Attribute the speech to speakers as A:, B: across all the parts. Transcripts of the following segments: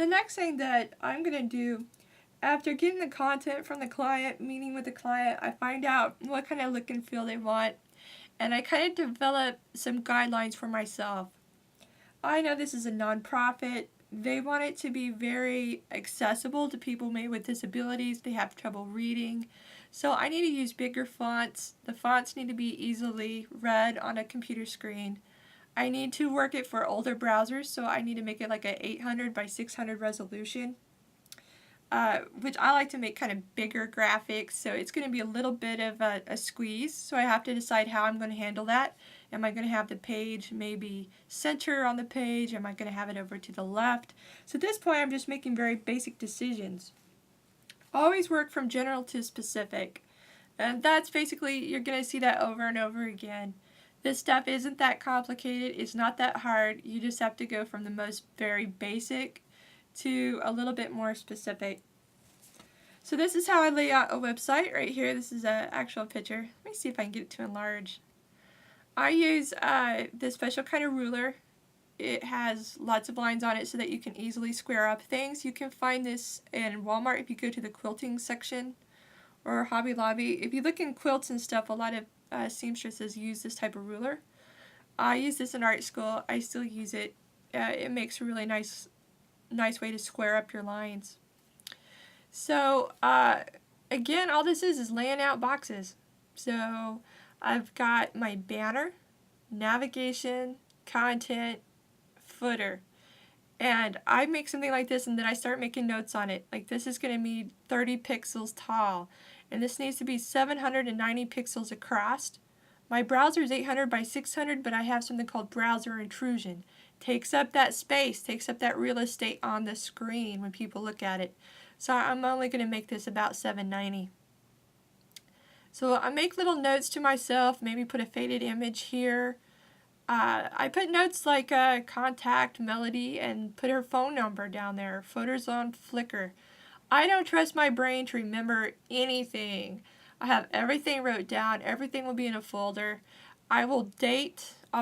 A: The next thing that I'm going to do after getting the content from the client, meeting with the client, I find out what kind of look and feel they want, and I kind of develop some guidelines for myself. I know this is a nonprofit. They want it to be very accessible to people maybe with disabilities. They have trouble reading. So I need to use bigger fonts. The fonts need to be easily read on a computer screen. I need to work it for older browsers, so I need to make it like a 800 by 600 resolution. Which I like to make kind of bigger graphics, so it's going to be a little bit of a squeeze, so I have to decide how I'm going to handle that. Am I going to have the page maybe center on the page? Am I going to have it over to the left? So at this point I'm just making very basic decisions. Always work from general to specific, and that's basically, you're going to see that over and over again. This stuff isn't that complicated, it's not that hard, you just have to go from the most very basic to a little bit more specific. So this is how I lay out a website right here. This is an actual picture. Let me see if I can get it to enlarge. I use this special kind of ruler. It has lots of lines on it so that you can easily square up things. You can find this in Walmart if you go to the quilting section, or Hobby Lobby. If you look in quilts and stuff, a lot of seamstresses use this type of ruler. I use this in art school. I still use it. It makes a really nice way to square up your lines. So again, all this is laying out boxes. So I've got my banner, navigation, content, footer, and I make something like this and then I start making notes on it. Like, this is going to be 30 pixels tall, and this needs to be 790 pixels across. My browser is 800 by 600, but I have something called browser intrusion. Takes up that space, takes up that real estate on the screen when people look at it. So I'm only going to make this about 790. So I make little notes to myself, maybe put a faded image here. I put notes like contact Melody and put her phone number down there, photos on Flickr. I don't trust my brain to remember anything. I have everything wrote down, everything will be in a folder. I'll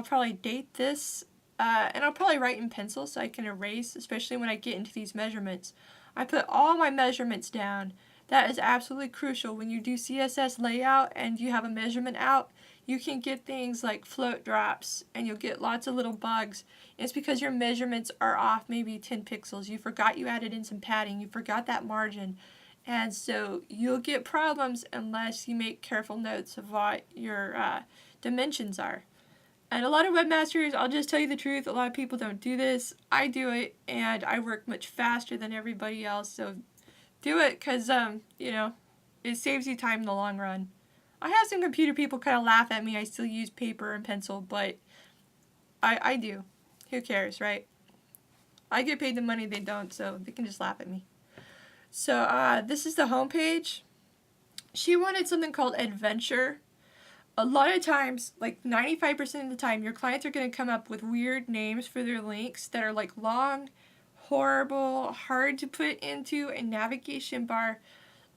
A: probably date this, and I'll probably write in pencil so I can erase, especially when I get into these measurements. I put all my measurements down. That is absolutely crucial. When you do CSS layout and you have a measurement out, you can get things like float drops, and you'll get lots of little bugs. It's because your measurements are off maybe 10 pixels. You forgot you added in some padding. You forgot that margin. And so you'll get problems unless you make careful notes of what your dimensions are. And a lot of webmasters, I'll just tell you the truth, a lot of people don't do this. I do it, and I work much faster than everybody else, so do it because, it saves you time in the long run. I have some computer people kind of laugh at me. I still use paper and pencil, but I do. Who cares, right? I get paid the money, they don't, so they can just laugh at me. So this is the home page. She wanted something called adventure. A lot of times, like 95% of the time, your clients are going to come up with weird names for their links that are like long, horrible, hard to put into a navigation bar.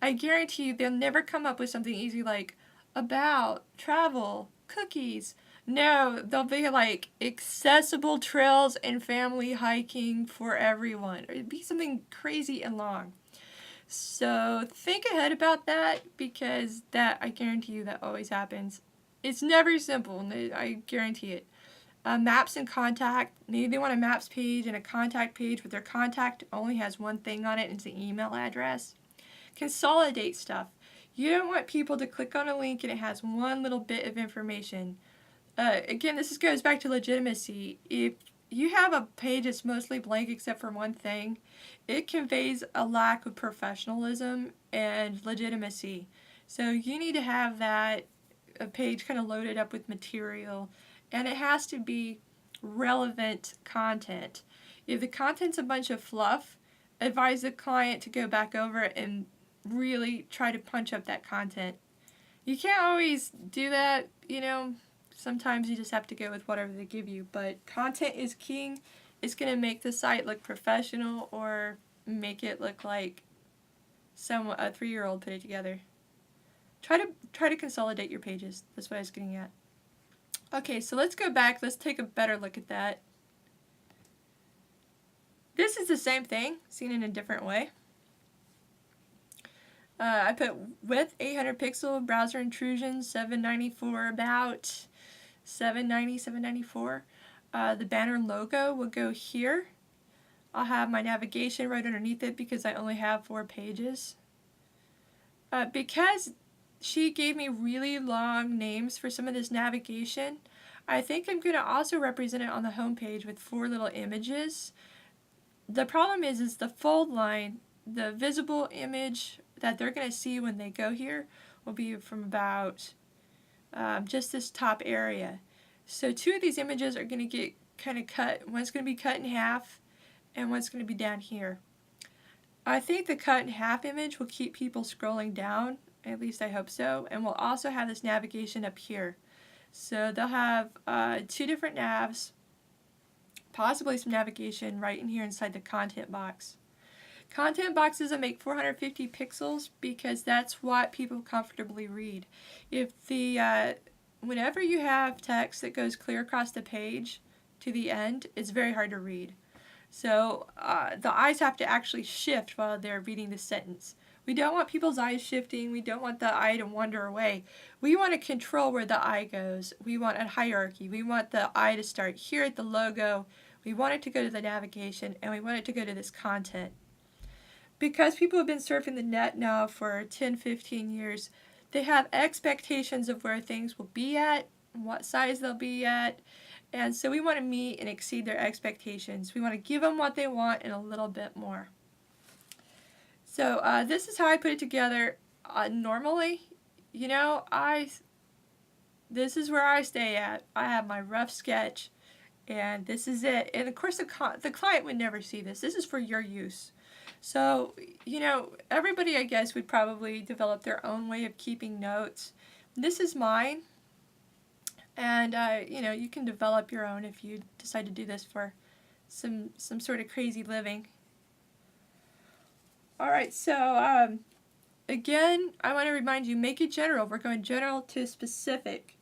A: I guarantee you they'll never come up with something easy like about, travel, cookies. No, they'll be like accessible trails and family hiking for everyone. It'd be something crazy and long. So think ahead about that, because that, I guarantee you, that always happens. It's never simple, I guarantee it. Maps and contact. Maybe they want a maps page and a contact page, but their contact only has one thing on it, and it's an email address. Consolidate stuff. You don't want people to click on a link and it has one little bit of information. Again, this goes back to legitimacy. If you have a page that's mostly blank except for one thing, it conveys a lack of professionalism and legitimacy. So you need to have that page kind of loaded up with material, and it has to be relevant content. If the content's a bunch of fluff, advise the client to go back over it and really try to punch up that content. You can't always do that, sometimes you just have to go with whatever they give you, but content is king. It's going to make the site look professional or make it look like a 3-year-old put it together. Try to consolidate your pages. That's what I was getting at. Okay, so let's go back. Let's take a better look at that. This is the same thing, seen in a different way. I put width 800 pixel, browser intrusion 794, about 790, 794. The banner logo will go here. I'll have my navigation right underneath it because I only have 4 pages. Because she gave me really long names for some of this navigation, I think I'm going to also represent it on the home page with 4 little images. The problem is the fold line, the visible image that they're going to see when they go here will be from about just this top area. So 2 of these images are going to get kind of cut. One's going to be cut in half and one's going to be down here. I think the cut in half image will keep people scrolling down, at least I hope so, and we'll also have this navigation up here. So they'll have 2 different navs, possibly some navigation right in here inside the content box. Content boxes will make 450 pixels because that's what people comfortably read. If the whenever you have text that goes clear across the page to the end, it's very hard to read. So the eyes have to actually shift while they're reading the sentence. We don't want people's eyes shifting. We don't want the eye to wander away. We want to control where the eye goes. We want a hierarchy. We want the eye to start here at the logo. We want it to go to the navigation, and we want it to go to this content. Because people have been surfing the net now for 10, 15 years, they have expectations of where things will be at, what size they'll be at, and so we want to meet and exceed their expectations. We want to give them what they want and a little bit more. So this is how I put it together. Normally, you know, this is where I stay at. I have my rough sketch, and this is it. And of course, the client would never see this. This is for your use. So, you know, everybody, I guess, would probably develop their own way of keeping notes. This is mine. And, you know, you can develop your own if you decide to do this for some sort of crazy living. Alright, so, again, I want to remind you, make it general. We're going general to specific.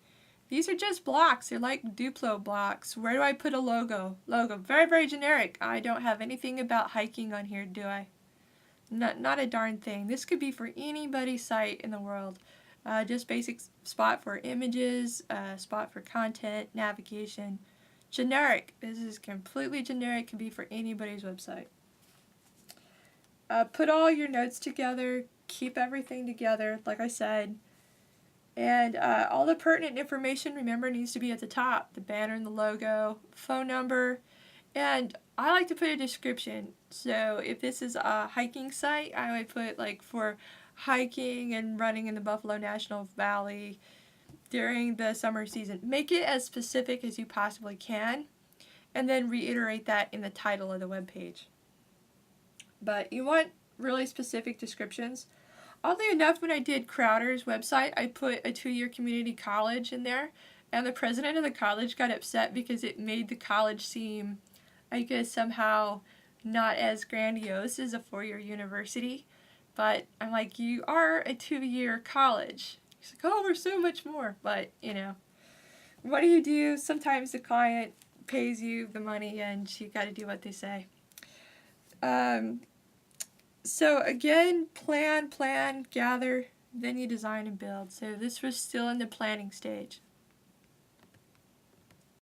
A: These are just blocks. They're like Duplo blocks. Where do I put a logo? Logo. Very, very generic. I don't have anything about hiking on here, do I? Not a darn thing. This could be for anybody's site in the world. Just basic spot for images, spot for content, navigation. Generic. This is completely generic. Can be for anybody's website. Put all your notes together. Keep everything together, like I said. And all the pertinent information, remember, needs to be at the top. The banner and the logo, phone number, and I like to put a description. So if this is a hiking site, I would put like for hiking and running in the Buffalo National Valley during the summer season. Make it as specific as you possibly can, and then reiterate that in the title of the webpage. But you want really specific descriptions. Oddly enough, when I did Crowder's website, I put a 2-year community college in there, and the president of the college got upset because it made the college seem, I guess, somehow not as grandiose as a 4-year university. But I'm like, you are a 2-year college. He's like, oh, we're so much more. But, you know, what do? Sometimes the client pays you the money, and you got to do what they say. So again, plan, gather, then you design and build. So this was still in the planning stage.